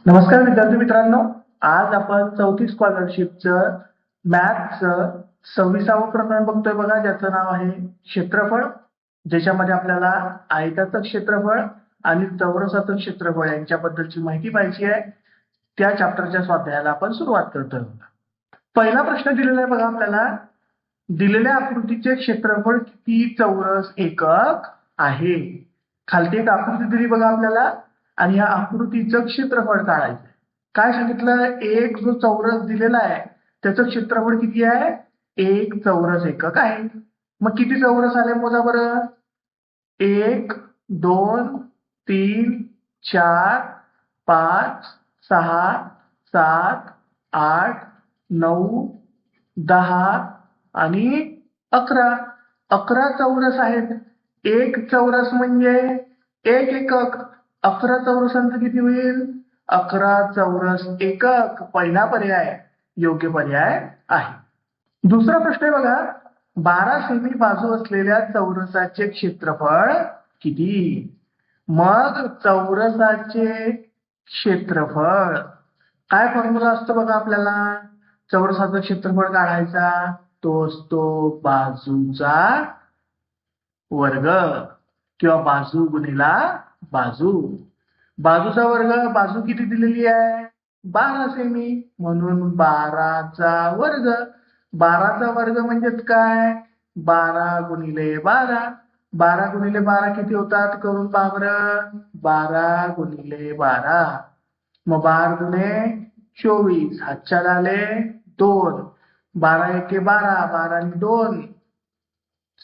नमस्कार विद्यार्थी मित्रांनो, आज आपण चौथी स्कॉलरशिपचं मॅथ्सचं 26वं प्रकरण बघतोय बघा, ज्याचं नाव आहे क्षेत्रफळ. ज्याच्यामध्ये आपल्याला आयताचं क्षेत्रफळ आणि चौरसाचं क्षेत्रफळ यांच्याबद्दलची माहिती पाहिजे आहे. त्या चॅप्टरच्या स्वाध्यायाला आपण सुरुवात करतोय. पहिला प्रश्न दिलेला आहे बघा आपल्याला, दिलेल्या आकृतीचे क्षेत्रफळ किती चौरस एकक आहे. खालती एक आकृती दिली बघा आपल्याला आणि या आकृतीचं क्षेत्रफळ काढायचं. काय सांगितलं, एक जो चौरस दिलेला आहे त्याचं क्षेत्रफळ किती आहे, एक चौरस एकक आहे. मग किती चौरस आले मोजा बरं. 1 2 3 4 5 6 7 8 9 10 आणि 11. 11 चौरस आहेत. एक चौरस म्हणजे एक एकक. 11 चौरसांचं किती होईल, 11 चौरस एकक. पहिला पर्याय योग्य पर्याय आहे. दुसरा प्रश्न आहे बघा, 12 सेमी बाजू असलेल्या चौरसाचे क्षेत्रफळ किती. मग चौरसाचे क्षेत्रफळ काय फॉर्म्युला असतो बघा आपल्याला. चौरसाचं क्षेत्रफळ काढायचा, तो असतो बाजूचा वर्ग किंवा बाजू गुणिला बाजू. बाजूचा वर्ग, बाजू किती दिलेली आहे 12 सेमी, म्हणून 12चा वर्ग. 12चा वर्ग म्हणजेच काय, 12 गुणिले 12. 12 गुणिले 12 किती होतात करून पहा बरं. 12 गुणिले 12, मग 12 गुणे 24, हातच्या झाले 2. 12 एके 12, 12 आणि 2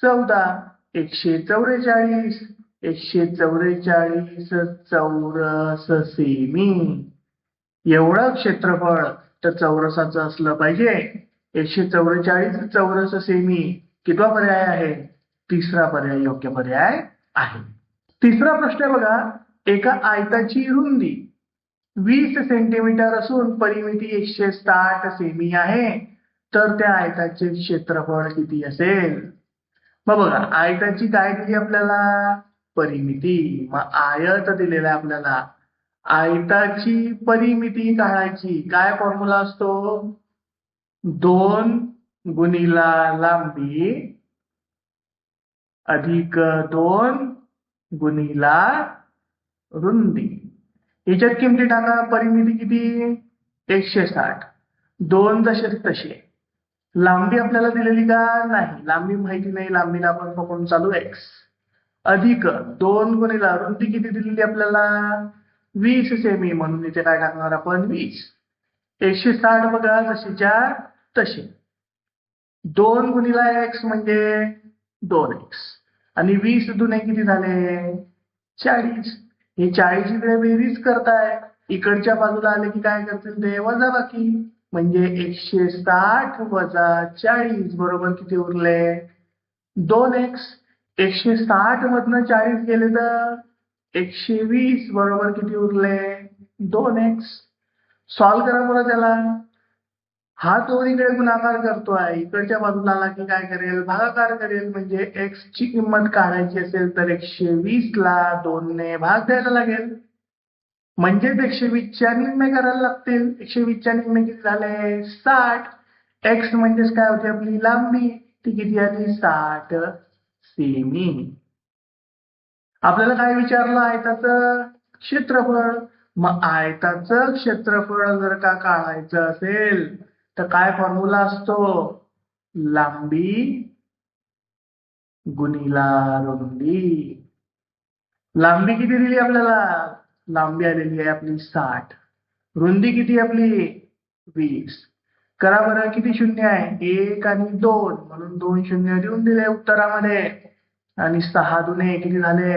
14. 144. 144 चौरस सेमी. एवढं क्षेत्रफळ तर चौरसाचं असलं पाहिजे. 144 चौरस सेमी कितवा पर्याय आहे, तिसरा पर्याय योग्य पर्याय आहे. तिसरा प्रश्न आहे बघा, एका आयताची रुंदी 20 सेंटीमीटर असून परिमिती 160 सेमी आहे, तर त्या आयताचे क्षेत्रफळ किती असेल. मग बघा, आयताची काय दिली आपल्याला, परिमिती. मग आयत दिलेला आहे आपल्याला, आयताची परिमिती काढायची. काय फॉर्म्युला असतो, 2 गुणिला लांबी अधिक 2 गुणिला रुंदी. याच्यात किमती टाका. परिमिती किती 160, 2 जसे तसे. लांबी आपल्याला दिलेली का नाही, लांबी माहिती नाही, लांबीला आपण पकडून चालू x. अधिक 2 गुणिला रुंदी किती दिलेली आपल्याला 20 सेमी, म्हणून इथे काय टाकणार आपण 20. 160 बघा जशीच्या तशी. 2 गुणिला x म्हणजे 2x आणि 20 दुने किती झाले 40. हे 40 इकडे बेरीज करताय, इकडच्या बाजूला आले की काय करतील ते वजाबाकी. म्हणजे 160 वजा 40 बरोबर किती उरले 2x. 160 मधनं 40 गेले तर 120 बरोबर किती उरले 2x. सॉल्व करा बरं त्याला. हा दोन्हीकडे गुणाकार करतोय, इकडच्या बाजूला आला की काय करेल भागाकार करेल. म्हणजे x ची किंमत काढायची असेल तर 120 ला 2 ने भाग द्यायला लागेल, म्हणजेच 120 च्या निम्मे करायला लागतील. 120 च्या निम्मे किती झाले 60. x म्हणजेच काय होती आपली लांबी, ती किती आली 60 सेमी. आपल्याला काय विचारलं, आयताचं क्षेत्रफळ. मग आयताचं क्षेत्रफळ जर का काढायचं असेल तर काय फॉर्म्युला असतो, लांबी गुणिला रुंदी. लांबी किती दिली आपल्याला, लांबी आलेली आहे आपली 60, रुंदी किती आपली 20. करा बरं, किती शून्य आहे 1 आणि 2, म्हणून 2 शून्य देऊन दिले उत्तरामध्ये. आणि 6 दुने किती झाले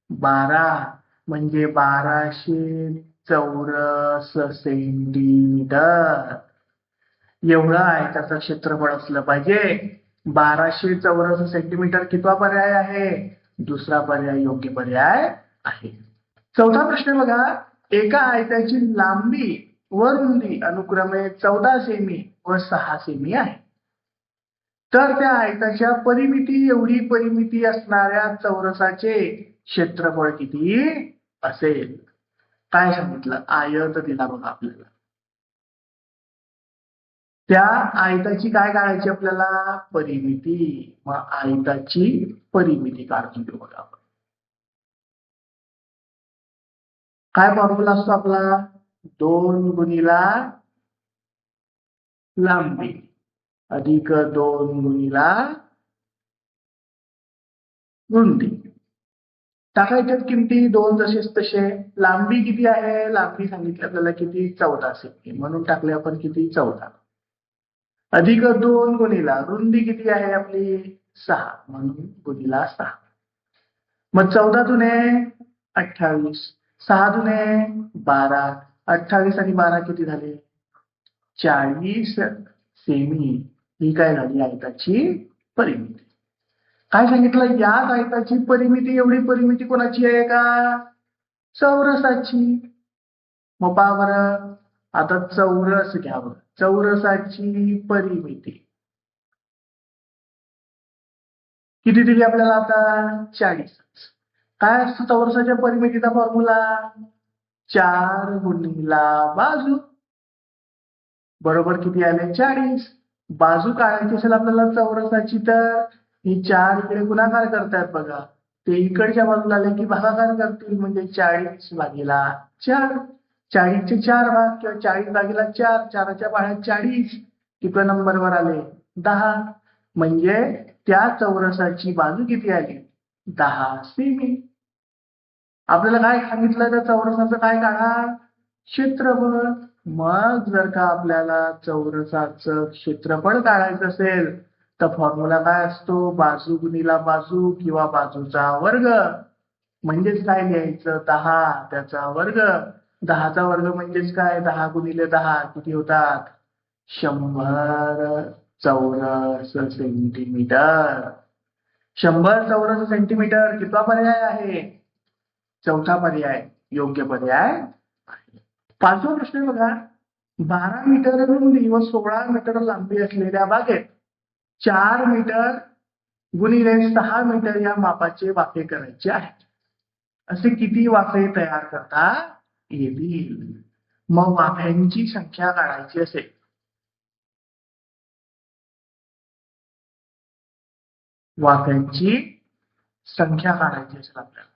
12, म्हणजे 1200 चौरस सेंटीमीटर. एवढं आयताचं क्षेत्रफळ असलं पाहिजे. 1200 चौरस सेंटीमीटर कितवा पर्याय आहे, दुसरा पर्याय योग्य पर्याय आहे. चौथा प्रश्न बघा, एका आयताची लांबी व रुंदी अनुक्रमे 14 सेमी व 6 सेमी आहे, तर त्या आयताच्या परिमिती एवढी परिमिती असणाऱ्या चौरसाचे क्षेत्रफळ किती असेल. काय सांगितलं? आयत दिला बघा आपल्याला. त्या आयताची काय काढायची आपल्याला? परिमिती. मग आयताची परिमिती काढून घेऊ बघा आपण. काय फॉर्म्युला असतो आपला? 2 गुणिला लांबी अधिक 2 गुणिला रुंदी. टाकायच्यात किमती 2 जसेच तसे. लांबी किती आहे? लांबी सांगितली आपल्याला किती? 14 सेमी. म्हणून टाकले आपण किती? 14. अधिक 2 गुणिला रुंदी किती आहे आपली? 6. म्हणून गुणिला 6. मग 14 दुने 28, 6 दुने 12, 28 आणि 12 किती झाले? 40 सेमी. ही काय झाली? आयताची परिमिती. काय सांगितलं? या आयताची परिमिती एवढी परिमिती कोणाची आहे का? चौरसाची. मग पहा बरं, आता चौरस घ्यावं. चौरसाची परिमिती किती दिली आपल्याला आता? 40. काय असतो चौरसाच्या परिमितीचा फॉर्म्युला? 4 गुणिला बाजू. बरोबर किती आले? 40. बाजू काढायची असेल आपल्याला चौरसाची तर ही 4 इकडे गुणाकार करतायत बघा. ते इकडच्या बाजूला आले की भागाकार करतील. म्हणजे 40 भागीला 4. 40 चे 4 भाग किंवा 40 भागीला 4. 4च्या बाहेर 40. किती नंबरवर आले? 10. म्हणजे त्या चौरसाची बाजू किती आली? 10 सेमी. आपल्याला काय सांगितलं? त्या चौरसाचं काय काढा? क्षेत्रफळ. मग जर का आपल्याला चौरसाचं क्षेत्रफळ काढायचं असेल तर फॉर्म्युला काय असतो? बाजू गुणिला बाजू किंवा बाजूचा वर्ग. म्हणजेच काय लिहायचं? 10 त्याचा वर्ग. 10चा वर्ग म्हणजेच काय? 10 गुणिले 10 किती होतात? 100 चौरस सेंटीमीटर. 100 चौरस सेंटीमीटर. कितवा पर्याय आहे? चौथा पर्याय योग्य पर्याय आहे. 5वा प्रश्न बघा. 12 मीटर रुंदी व 16 मीटर लांबी असलेल्या बागेत 4 मीटर गुणिले 6 मीटर या मापाचे वाफे करायचे आहेत. असे किती वाफे तयार करता येतील? मग वाफ्यांची संख्या काढायची असेल वाफ्यांची संख्या काढायची असेल आपल्याला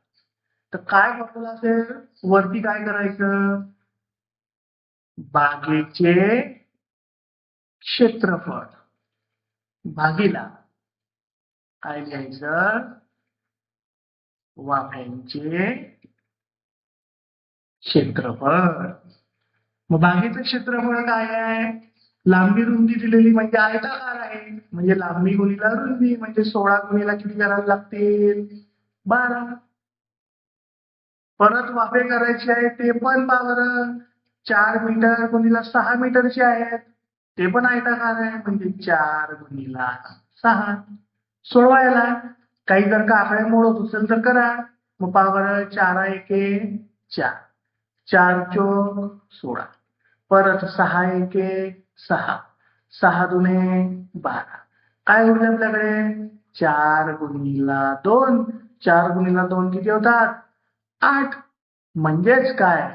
तर काय फॉर्म्युला असेल? वरती काय करायचं? बागेचे क्षेत्रफळ भागीला काय लिहायचं? वाफ्यांचे क्षेत्रफळ. मग बागेचं क्षेत्रफळ काय आहे? लांबी रुंदी दिलेली म्हणजे आयताकार आहे. म्हणजे लांबी गुणिला रुंदी म्हणजे 16 गुणिला किती करावे लागतील? 12. परत वाफे करायचे आहे ते पण पावर 4 मीटर गुणिला 6 मीटरचे आहेत. ते पण आयताकार आहे म्हणजे 4 गुणिला 6. सोडवायला काही जर का आकडे मोडत असेल तर करा. मग पावर 4 एके 4, 4 चोक 16, परत 6 एके 6, 6 दुने 12. काय उरले आपल्याकडे? 4 गुणिला 2. 4 गुणिला 2 किती होतात? 8. म्हणजेच काय?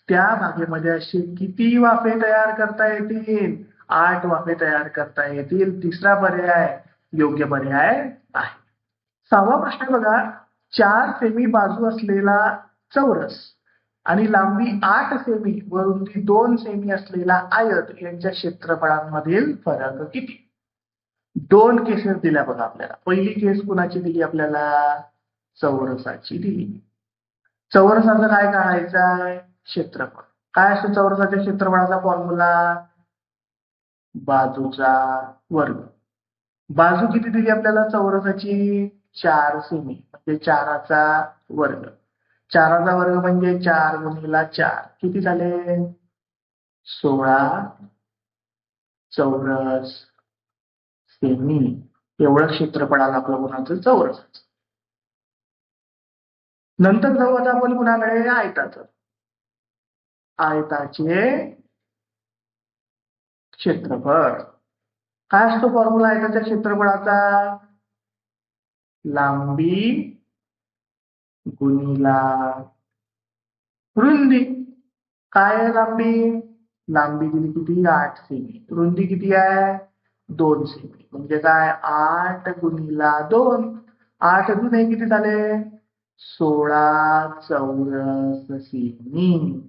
त्या भागेमध्ये असे किती वाफे तयार करता येतील? 8 वाफे तयार करता येतील. तिसरा पर्याय योग्य पर्याय आहे. 6वा प्रश्न बघा. 4 सेमी बाजू असलेला चौरस आणि लांबी 8 सेमी व रुंदी 2 सेमी असलेला आयत यांच्या क्षेत्रफळांमधील फरक किती? 2 केसेस दिल्या बघा आपल्याला. पहिली केस कुणाची दिली आपल्याला? चौरसाची दिली. चौरसाचं काय काढायचं आहे? क्षेत्रफळ. काय असतो चौरसाच्या क्षेत्रफळाचा फॉर्म्युला? बाजूचा वर्ग. बाजू किती दिली आपल्याला चौरसाची? 4 सेमी म्हणजे 4चा वर्ग. 4चा वर्ग म्हणजे 4 गुणिला 4 किती झाले? 16 चौरस सेमी. एवढं क्षेत्रफळ आलं आपलं कोणाचं? चौरसाचं. नंतर जाऊ आता आपण कुणाकडे? आयताचं. आयताचे क्षेत्रफळ. काय असतो फॉर्म्युला आयताच्या क्षेत्रफळाचा? लांबी गुणिला रुंदी. काय आहे लांबी? लांबी दिली किती? 8 सेमी. रुंदी किती आहे? 2 सेमी. म्हणजे काय? 8 गुणिला 2. 8 गुणे किती झाले? 16 चौरस सेमी.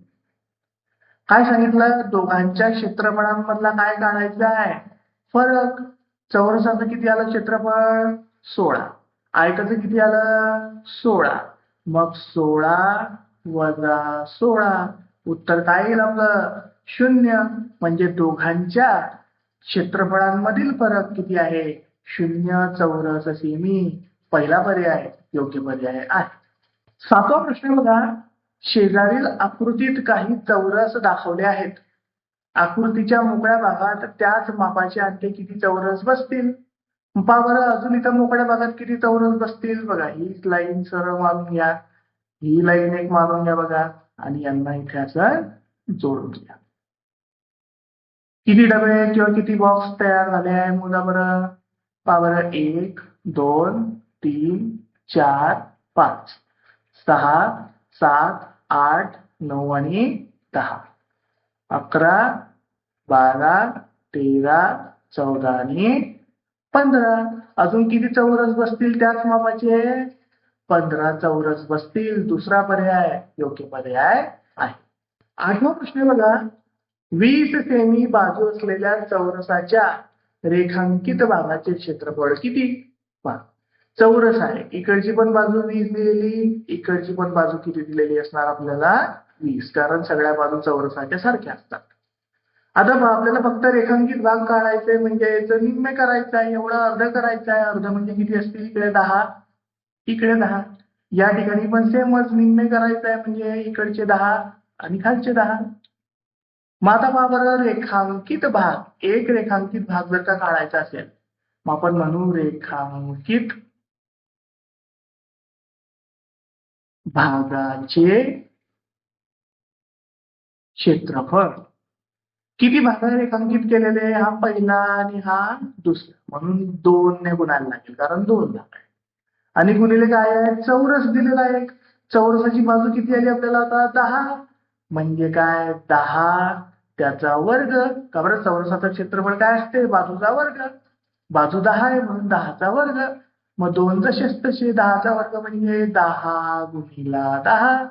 काय सांगितलं? दोघांच्या क्षेत्रफळांमधला काय काढायचा आहे? फरक. चौरसाचं किती आलं क्षेत्रफळ? 16. आयताचं किती आलं? 16. मग 16 वजा 16. उत्तर काय येईल आपलं? 0. म्हणजे दोघांच्या क्षेत्रफळांमधील फरक किती आहे? 0 चौरस सेमी. पहिला पर्याय योग्य पर्याय आहे. 7वा प्रश्न बघा. शेजारील आकृतीत काही चौरस दाखवले आहेत. आकृतीच्या मोकळ्या भागात त्याच मापाचे आणखी किती चौरस बसतील? पहा बरं, अजून इथं मोकळ्या भागात किती चौरस बसतील? बघा, ही लाईन सरळ मारून घ्या, ही लाईन एक मारून घ्या बघा, आणि यांना इथे असं जोडून घ्या. किती डबे किंवा किती बॉक्स तयार झाले आहे मोजा बरं. पहा बरं, 1 2 3 4 5 6 7 8 9 आणि 10. 11 12 13 14 आणि 15. अजून किती चौरस बसतील त्याच मापाचे? 15 चौरस बसतील. दुसरा पर्याय योग्य पर्याय आहे. 8वा प्रश्न बघा. 20 सेमी बाजू असलेल्या चौरसाच्या रेखांकित भागाचे क्षेत्रफळ किती? पहा, चौरस आहे, इकडची पण बाजू 20 दिलेली, इकडची पण बाजू किती दिलेली असणार आपल्याला? 20. कारण सगळ्या बाजू चौरसाच्या सारख्या असतात. आता आपल्याला फक्त रेखांकित भाग काढायचे, म्हणजे याचं निम्मे करायचं आहे, एवढं अर्ध करायचं आहे. अर्ध म्हणजे किती असतील? इकडे 10, इकडे 10. या ठिकाणी पण सेमच निम्मे करायचं आहे, म्हणजे इकडचे 10 आणि खालचे 10. मग आता पहा बरं, रेखांकित भाग, एक रेखांकित भाग जर का काढायचा असेल, मग आपण म्हणू रेखांकित भागाचे क्षेत्रफळ. किती भाग रेखांकित केलेले? हा पहिला आणि हा दुसरा, म्हणून 2 ने गुणायला लागेल, कारण 2 भाग आहे. आणि गुणिले काय आहे? चौरस दिलेला आहे. चौरसाची बाजू किती आली आपल्याला आता? 10. म्हणजे काय? 10 त्याचा वर्ग. का बरं? चौरसाचं क्षेत्रफळ काय असते? बाजूचा वर्ग. बाजू 10 आहे म्हणून 10चा वर्ग. मग 2 जसेच तसे, 10चा वर्ग म्हणजे 10 गुणिला 10.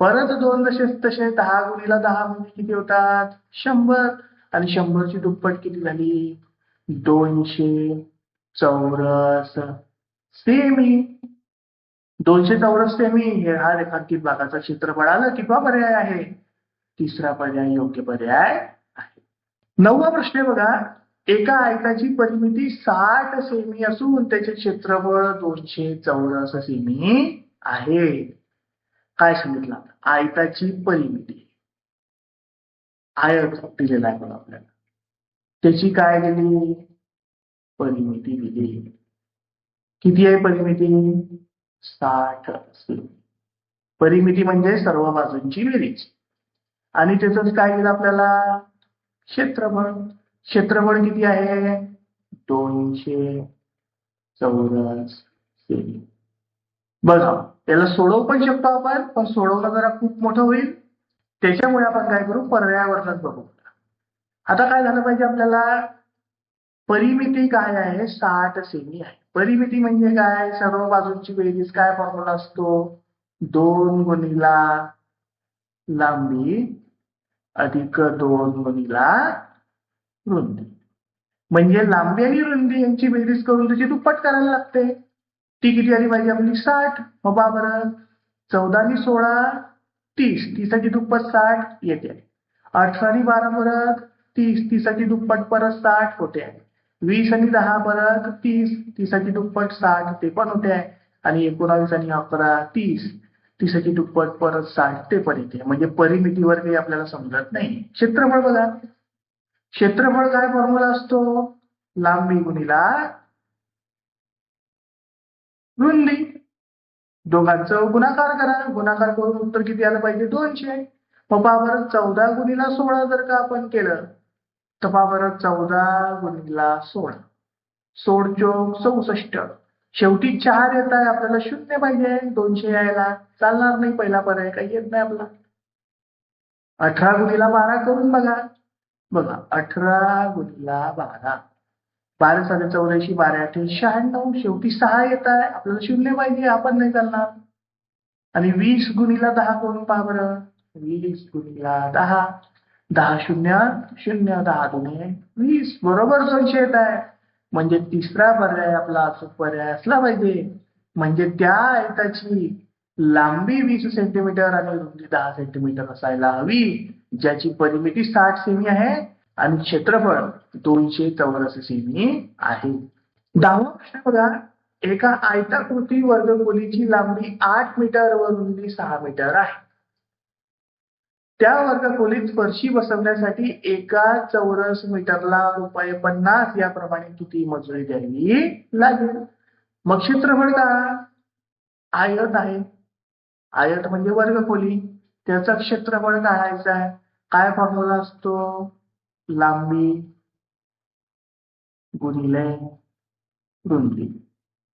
परत 2 जसेच तसे, 10 गुणिला 10 म्हणजे किती होतात? 100. आणि 100 ची दुप्पट किती झाली? 200 चौरस सेमी. 200 चौरस सेमी हे हा रेखांकित भागाचा क्षेत्रफळ आलं. कितवा पर्याय आहे? तिसरा पर्याय योग्य पर्याय आहे. 9वा प्रश्न बघा. एका आयताची परिमिती 60 सेमी असून त्याचे क्षेत्रफळ 200 चौरस सेमी आहे. काय सांगितलं? आयताची परिमिती, आयत दिलेला आहे बघा आपल्याला, त्याची काय दिली? परिमिती दिली. किती आहे परिमिती? 60 सेमी. परिमिती म्हणजे सर्व बाजूंची बेरीज. आणि त्याच काय दिलं आपल्याला? क्षेत्रफळ. क्षेत्रफळ किती आहे? 200 चौरस सेमी. बघा, त्याला सोडवू पण शकतो आपण, पण सोडवलं जरा खूप मोठं होईल. त्याच्यामुळे आपण काय करू? पर्यायावरच बघू. आता काय झालं पाहिजे आपल्याला? परिमिती काय आहे? 60 सेमी आहे. परिमिती म्हणजे काय? सर्व बाजूंची बेरीज. काय फॉर्म्युला असतो? 2 गुणिला लांबी अधिक 2 गुणिला रुंदी. म्हणजे लांबी आणि रुंदी यांची बेरीज करून त्याची दुप्पट करायला लागते. ती किती आली पाहिजे आपली? 60. मग पहा बरं, 14 आणि 16 30. 30 साठी दुप्पट 60 येते. 18 आणि 12 परत 30. 30 साठी दुप्पट परत 60 होते आहे. 20 आणि 10 परत 30. 30 साठी दुप्पट 60 ते पण होते आहे. आणि 19 आणि 11 30. 30 साठी दुप्पट परत 60 ते पण येते. म्हणजे परिमितीवर काही आपल्याला समजत नाही. क्षेत्रफळ बघा. क्षेत्रफळ काय फॉर्म्युला असतो? लांबी गुणिला रुंदी. दोघांचं गुणाकार करा. गुणाकार करून उत्तर किती आलं पाहिजे? 200. मग पहा बरं, 14 गुणिला 16 जर का आपण केलं तर पहा बरं, 14 गुणिला 16 16 चोक 64. शेवटी 4 येत आहे, आपल्याला 0 पाहिजे. 200 यायला चालणार नाही. पहिला पर्याय काही येत नाही आपला. 18 गुणिला 12 करून बघा. बघा 18 गुणिला 12, 12 साधे 84, 12 आठे 96, शेवटी 6 येत आहे. आपल्याला शून्य पाहिजे, आपण नाही चालणार. आणि 20 गुणिला 10 करून पहा बरं. 20 गुणिला 10, 10 शून्य शून्य, 10 दुणे 20, बरोबर 200 येत आहे. म्हणजे तिसरा पर्याय आपला अचूक पर्याय असला पाहिजे. म्हणजे त्या आयताची लांबी 20 सेंटीमीटर आणि रुंदी 10 सेंटीमीटर असायला हवी, ज्याची परिमिती 60 सेमी आहे आणि क्षेत्रफळ 200 चौरस सेमी आहे. 10वा प्रश्न बघा. एका आयताकृती वर्गखोलीची लांबी 8 मीटर व रुंदी 6 मीटर आहे. त्या वर्गखोलीत फरशी बसवण्यासाठी एका चौरस मीटरला ₹50 याप्रमाणे किती मजुरी द्यावी लागेल? मग क्षेत्रफळ का? आयत आहे, आयत म्हणजे वर्गखोली, त्याचं क्षेत्रफळ काढायचं आहे. काय फॉर्म्युला असतो? लांबी गुणिले रुंदी.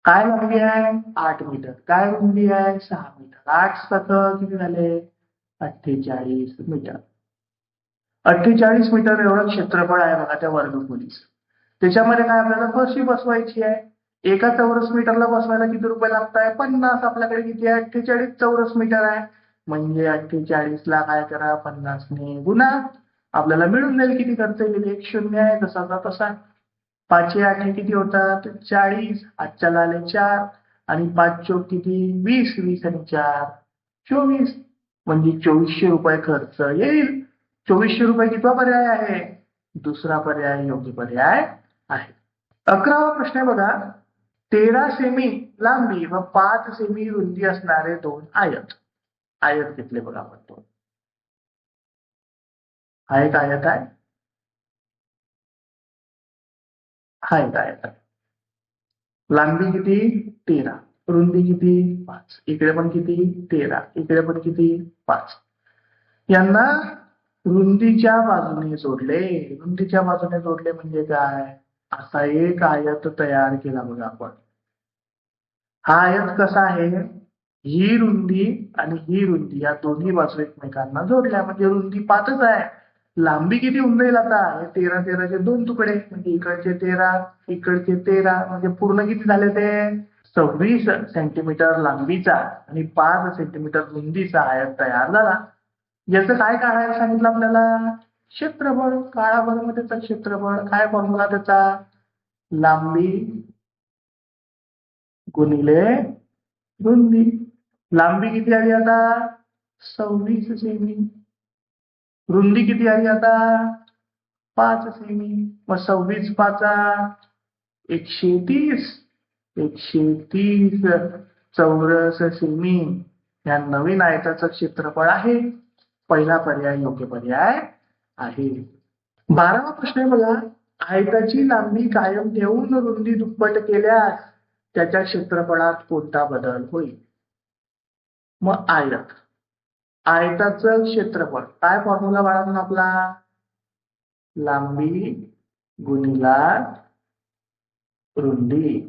काय लांबी आहे? 8 मीटर. काय रुंदी आहे? 6 मीटर. 8 किती झाले? 48 मीटर. 48 मीटर एवढं क्षेत्रफळ आहे बघा त्या वर्गखोलीचं. त्याच्यामध्ये काय आपल्याला फरशी बसवायची आहे. एका चौरस मीटरला बसवायला किती रुपये लागत आहे? 50. आपल्याकडे किती आहे? 48 चौरस मीटर आहे. म्हणजे 48 ला काय करा? 50 ने गुणा. आपल्याला मिळून जाईल किती खर्च येईल. एक शून्य आहे जसाचा तसा. 5 8 किती होतात? 40. आजच्याला आले 4 आणि 5 चोक किती? 20. 20 आणि 4 24. म्हणजे 2400 रुपये खर्च येईल. 2400 रुपये कितवा पर्याय आहे? दुसरा पर्याय योग्य पर्याय आहे. 11वा प्रश्न बघा. 13 सेमी लांबी व 5 सेमी रुंदी असणारे दोन आयत. आयत घेतले बघा आपण दोन. हा एक आयत आहे, हा एक आयत आहे. लांबी किती? 13, रुंदी किती? 5. इकडे पण किती? 13, इकडे पण किती? 5. यांना रुंदीच्या बाजूने जोडले. रुंदीच्या बाजूने जोडले म्हणजे काय? असा एक आयत तयार केला बघा आपण. हा आयत कसा आहे? ही रुंदी आणि ही रुंदी या दोन्ही बाजू एकमेकांना जोडल्या म्हणजे रुंदी 5च आहे. लांबी किती होऊन जाईल आता? हे 13 13चे 2 तुकडे म्हणजे इकडचे 13 इकडचे 13 म्हणजे पूर्ण किती झाले ते? 26 सेंटीमीटर लांबीचा आणि 5 सेंटीमीटर रुंदीचा आयत तयार झाला. याचं काय काढायला सांगितलं आपल्याला? क्षेत्रफळ. काळा बरं त्याचं क्षेत्रफळ. काय फॉर्म्युला त्याचा? लांबी गुणिले रुंदी. लांबी किती आली आता? 26 सेमी. रुंदी किती आली आता? 5 सेमी. मग 26 5 130. 130 चौरस सेमी या नवीन आयताचं क्षेत्रफळ आहे. पहिला पर्याय योग्य पर्याय आहे. 12वा प्रश्न आहे बघा. आयताची लांबी कायम ठेवून रुंदी दुप्पट केल्यास त्याच्या क्षेत्रफळात कोणता बदल होईल? मग आयत, आयताचं क्षेत्रफळ काय फॉर्म्युला बाळगून आपला? लांबी गुणिला रुंदी.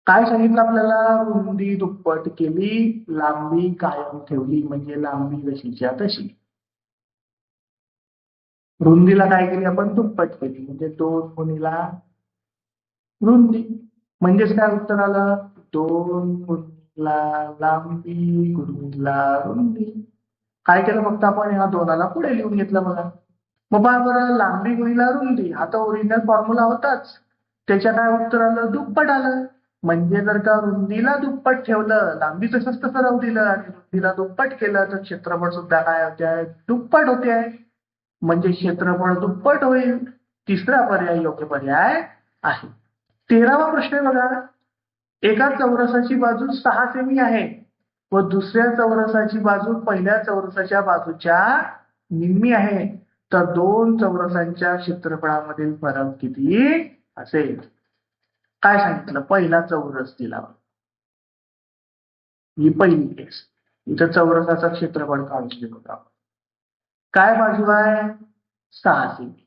काय सांगितलं आपल्याला? रुंदी दुप्पट केली, लांबी कायम ठेवली म्हणजे लांबी जशीच्या तशी. रुंदीला काय केली आपण? दुप्पट केली म्हणजे 2 गुणिला रुंदी. म्हणजेच काय उत्तर आलं? 2 गुणिला लांबी गुणिला रुंदी. काय केलं फक्त आपण? ह्या दोनाला पुढे लिहून घेतलं बघा. मग पहा बरं, लांबी गुणिला रुंदी हा तर ओरिजिनल फॉर्म्युला होताच. त्याच्या काय उत्तर आलं? दुप्पट आलं. म्हणजे जर का रुंदीला दुप्पट ठेवलं, लांबी तसंच तसं राहू दिलं आणि रुंदीला दुप्पट केलं तर क्षेत्रफळ सुद्धा काय होते? दुप्पट होते. म्हणजे क्षेत्रफळ दुप्पट होईल. तिसरा पर्याय योग्य पर्याय आहे. 13वा प्रश्न आहे बघा. एका चौरसाची बाजू 6 सेमी आहे व दुसऱ्या चौरसाची बाजू पहिल्या चौरसाच्या बाजूच्या निम्मी आहे. तर दोन चौरसांच्या क्षेत्रफळामधील फरक किती असेल? काय सांगितलं? पहिला चौरस दिला. ही पहिली केस. इथं चौरसाचं क्षेत्रफळ काढून घेऊ आपण. काय बाजू आहे? 6 सेमी.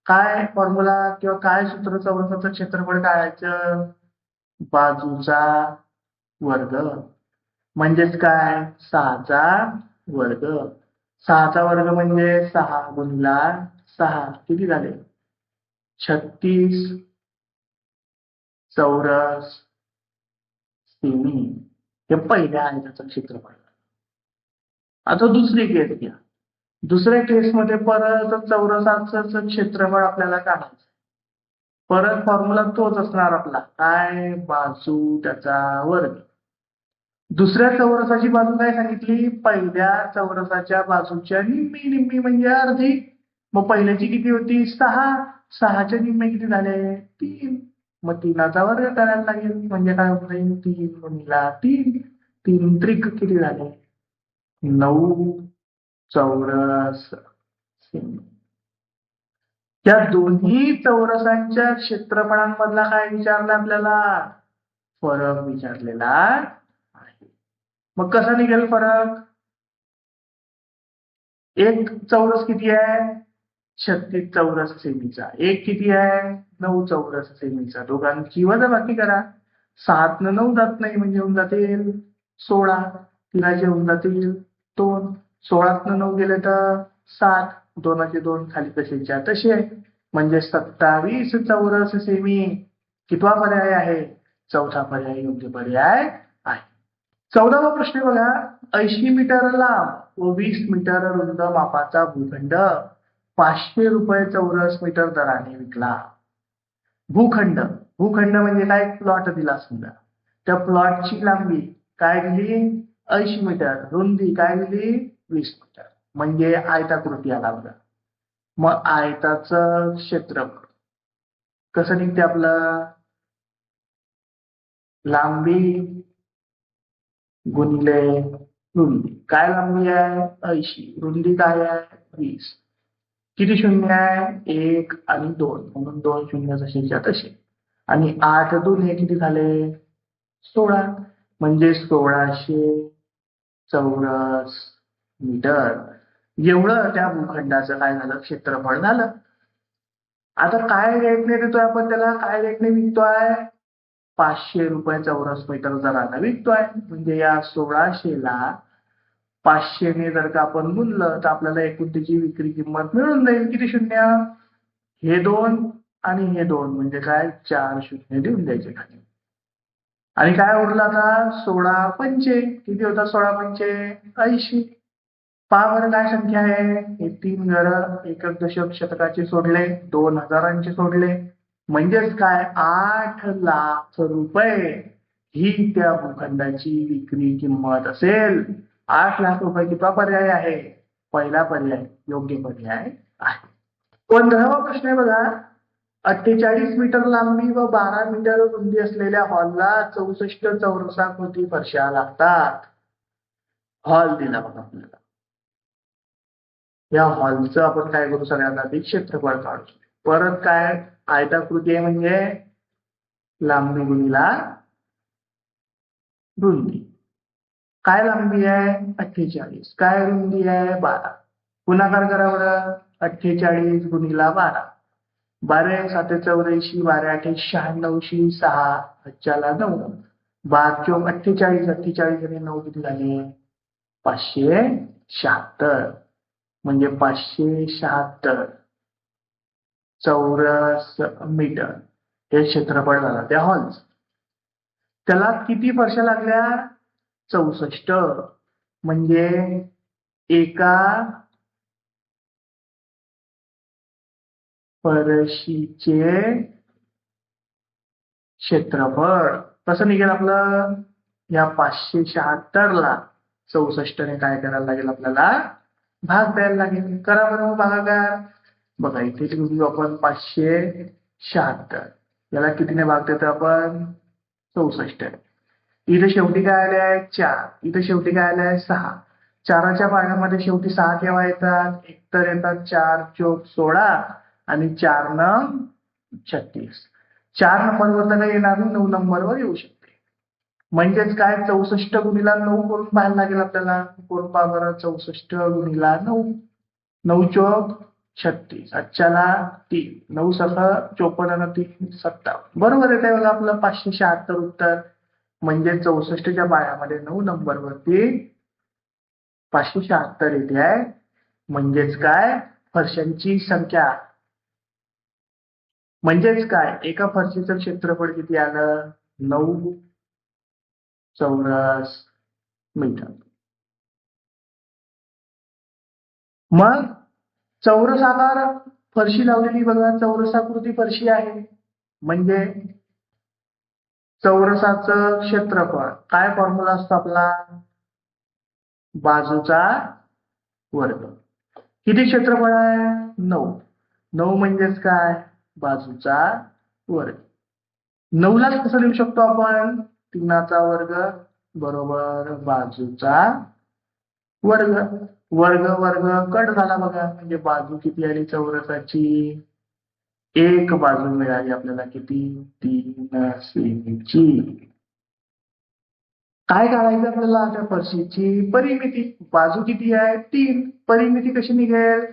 काय फॉर्म्युला किंवा काय सूत्र चौरसाचं क्षेत्रफळ काढायचं? बाजूचा वर्ग. म्हणजेच काय? 6चा वर्ग. 6चा वर्ग म्हणजे 6 गुणिला 6 किती झाले? 36 चौरस सेमी. हे पहिल्या आयताचं क्षेत्रफळ. आता दुसरी केस घ्या. दुसऱ्या केसमध्ये परत चौरसाचं क्षेत्रफळ आपल्याला काढायचं. परत फॉर्म्युला तोच असणार आपला, काय? बाजू त्याचा वर्ग. दुसऱ्या चौरसाची बाजू काय सांगितली? पहिल्या चौरसाच्या बाजूच्या निम्मी. निम्मी म्हणजे अर्धी. मग पहिल्याची किती होती? 6. 6च्या निम्मे किती झाले? 3. मग 3चा वर्ग करायला लागेल. म्हणजे काय होईल? 3 गुणिला 3. 3 त्रिक किती झाले? 9 चौरस सेमी. या दोन्ही चौरसांच्या क्षेत्रफळांमधला काय विचारलं आपल्याला? फरक विचारलेला आहे. मग कसा निघेल फरक? एक चौरस किती आहे? 36 चौरस सेमीचा. एक किती आहे? 9 चौरस सेमीचा. दोघांची वजाबाकी करा. 7 9 जात नाही म्हणजे होऊन जातील 16. 3 होऊन जातील 2. 16 9 गेले तर 7. 2 2 खाली तसेच्या तसे. म्हणजे 27 चौरस सेमी. कितवा पर्याय आहे? चौथा पर्याय योग्य पर्याय आहे. 14वा प्रश्न बघा. 80 मीटर लांब व 20 मीटर रुंद मापाचा भूखंड 500 रुपये चौरस मीटर दराने विकला. भूखंड. भूखंड म्हणजे काय? प्लॉट दिला समजा. त्या प्लॉटची लांबी काय दिली? 80 मीटर. रुंदी काय दिली? 20 मीटर. म्हणजे आयताकृती आला बघा. मग आयताचं क्षेत्रफळ कसं निघते आपलं? लांबी गुणिले रुंदी. काय लांबी आहे? 80. रुंदी काय आहे? 20. किती शून्य आहे? 1 आणि 2. म्हणून 2 शून्य जसेच्या तसे. आणि 8 2 हे किती झाले? 16. म्हणजे 1600 चौरस मीटर. एवढं त्या भूखंडाचं काय झालं? क्षेत्रफळ झालं. आता काय रेटने देतोय आपण त्याला? काय रेटने विकतोय? 500 रुपये चौरस मीटर दराने विकतोय. म्हणजे या 1600ला 500 ने जर का आपण गुणलं तर आपल्याला एकूण त्याची विक्री किंमत मिळून जाईल. किती शून्य? हे 2 आणि हे 2 म्हणजे काय? 4 शून्य देऊन द्यायचे खाली. आणि काय उरलं आता? 16 पंचे. किती होता? 16 पंचे 80. पहा बरं काय संख्या आहे? हे 3 घरं एकक दशक शतकाचे सोडले, 2 हजारांचे सोडले. म्हणजेच काय? 8 लाख रुपये ही त्या भूखंडाची विक्री किंमत असेल. 8 लाख रुपये कितवा पर्याय आहे? पहिला पर्याय योग्य पर्याय आहे. 15वा प्रश्न आहे बघा. 48 मीटर लांबी व 12 मीटर रुंदी असलेल्या हॉलला 64 चौरसाकृती फरशा लागतात. हॉल दिला बघा आपल्याला. या हॉलचं आपण काय करू? सगळ्यात आधी क्षेत्रफळ काढू. परत काय? आयताकृती आहे म्हणजे लांबी गुणिला रुंदी. काय लांबी आहे? 48. काय रुंदी आहे? 12. गुणाकार करा बरं. 48 गुणिला 12. 12 7 84. 12 8 96. 6 5ला 9. 12 चौक 48. 48 आणि 9 किती झाले? 576. म्हणजे 576 चौरस मीटर हे क्षेत्रफळ झालं त्या हॉलचं. त्याला किती फरशा लागल्या? 64. म्हणजे एका फरशीचे क्षेत्रफळ कसं निघेल आपलं? या 576ला 64ने काय करायला लागेल आपल्याला? भाग द्यायला लागेल. करा बरं भागाकार. बघा इथे लिहू आपण 576. याला कितीने भाग देतो आपण? 64. इथे शेवटी काय आले आहे? 4. इथे शेवटी काय आले आहे? 6. 4च्या पाड्यामध्ये शेवटी 6 केव्हा येतात? एक तर येतात 4 चौक 16 आणि 4 9 36. 4 नंबरवर तर काही येणार नाही, 9 नंबरवर येऊ शकते. म्हणजेच काय? 64 गुणिला 9 करून पाहायला लागेल आपल्याला. करून पहा बरं. 64 गुणिला 9. 9 चौक 36. आजच्याला 3. 9 सह 54 आणि 3 57. बरोबर येते बघा आपलं 576 उत्तर. म्हणजे 64च्या पायामध्ये 9 नंबरवरती 576 येते आहे. म्हणजेच काय, फरशांची संख्या. म्हणजेच काय, एका फरशीचं क्षेत्रफळ किती आलं, 9 चौरस मीटर. मग चौरस आकार फरशी लावलेली बघा, चौरसाकृती फरशी आहे. म्हणजे चौरसाचं क्षेत्रफळ काय फॉर्म्युला असतो आपला, बाजूचा वर्ग. किती क्षेत्रफळ आहे, 9. 9 म्हणजेच काय, बाजूचा वर्ग. 9 ला कसं लिहू शकतो आपण, 3चा वर्ग बरोबर बाजूचा वर्ग. वर्ग वर्ग कट झाला बघा, म्हणजे बाजू किती आली चौरसाची, एक बाजू मिळाली आपल्याला किती, 3 सेंटीची. काय काढायचं आपल्याला, त्या फरशीची परिमिती. बाजू किती आहे, 3. परिमिती कशी निघेल,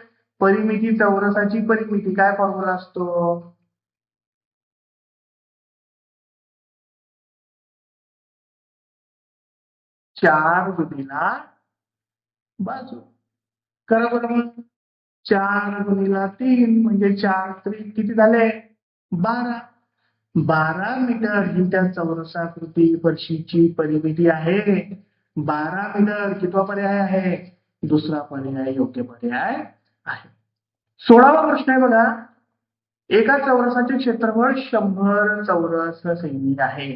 परिमिती चौरसाची परिमिती काय फॉर्म्युला असतो, 4 गुणिला बाजू. करा बरं मग, 4 गुणिला 3 म्हणजे 4 3 किती झाले, 12. 12 मीटर ही त्या चौरसाकृती फरशीची परिमिती आहे. 12 मीटर कितवा पर्याय आहे, दुसरा पर्याय योग्य पर्याय आहे. 16वा प्रश्न आहे बघा, एका चौरसाचे क्षेत्रफळ 100 चौरस सेमी आहे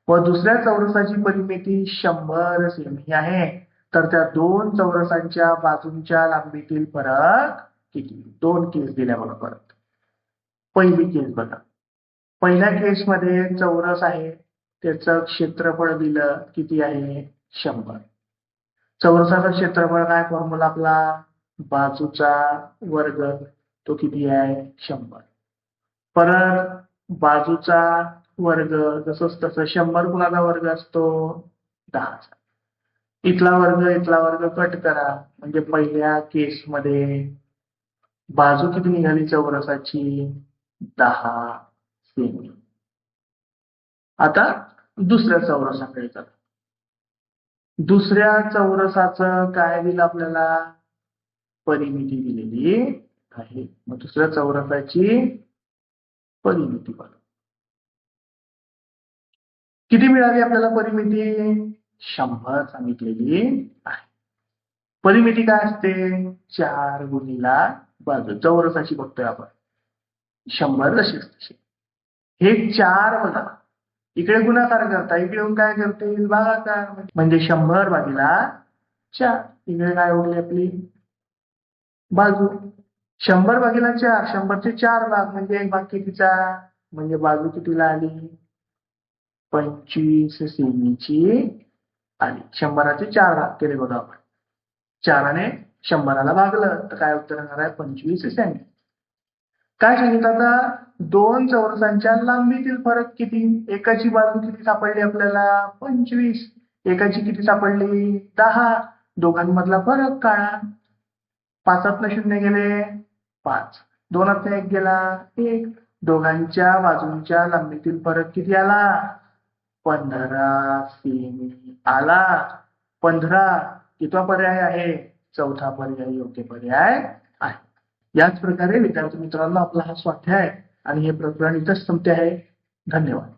व दुसऱ्या चौरसाची परिमिती 100 सेमी आहे, तर त्या दोन चौरसांच्या बाजूंच्या लांबीतील फरक किती. 2 केस दिल्या बघा परत. पहिली केस बघा, पहिल्या केसमध्ये चौरस आहे, त्याचं क्षेत्रफळ दिलं किती आहे, 100. चौरसाचं क्षेत्रफळ काय फॉर्म्युला आपला, बाजूचा वर्ग, तो किती आहे, 100. परत बाजूचा वर्ग, जसंच तसं 100 गुणाचा वर्ग असतो 10चा. इथला वर्ग कट करा, म्हणजे पहिल्या केसमध्ये बाजू किती निघाली चौरसाची, 10 सेमी. आता दुसऱ्या चौरसाकडे चला. दुसऱ्या चौरसाचं काय दिलं आपल्याला, परिमिती दिलेली आहे. मग दुसऱ्या चौरसाची परिमिती बघा किती मिळाली आपल्याला, परिमिती 100 सांगितलेली आहे. परिमिती काय असते, 4 गुणिला बाजू. चौरसाची बघतोय आपण, 100 जशी. हे 4 बघा, इकडे गुणाकार करता, इकडे येऊन काय करतील, भागाकार. म्हणजे 100 भागिला 4. इकडे काय उरली आपली बाजू, 100 भागिला 4. 100चे 4 भाग म्हणजे एक भाग कितीचा, म्हणजे बाजू कितीला आली, 25 सेमीची आली. 100चे 4 भाग केले बघा आपण, 4ने 100ला भागलं तर काय उत्तर येणार आहे, 25 सेमी. काय सांगितलं आता, दोन चौरसांच्या लांबीतील फरक किती. एकाची बाजू किती सापडली आपल्याला, 25. एकाची किती सापडली, 10. दोघांमधला फरक काढा. 5तनं 0 गेले 5, 2तनं 1 गेला 1. दोघांच्या बाजूंच्या लांबीतील फरक किती आला, 15 सेमी आला. 15 कितवा पर्याय आहे, चौथा पर्याय योग्य पर्याय आहे. याच प्रकारे विद्यार्थी मित्रांनो, आपला हा स्वाध्याय आणि हे प्रकरण इथंच संपते आहे. धन्यवाद.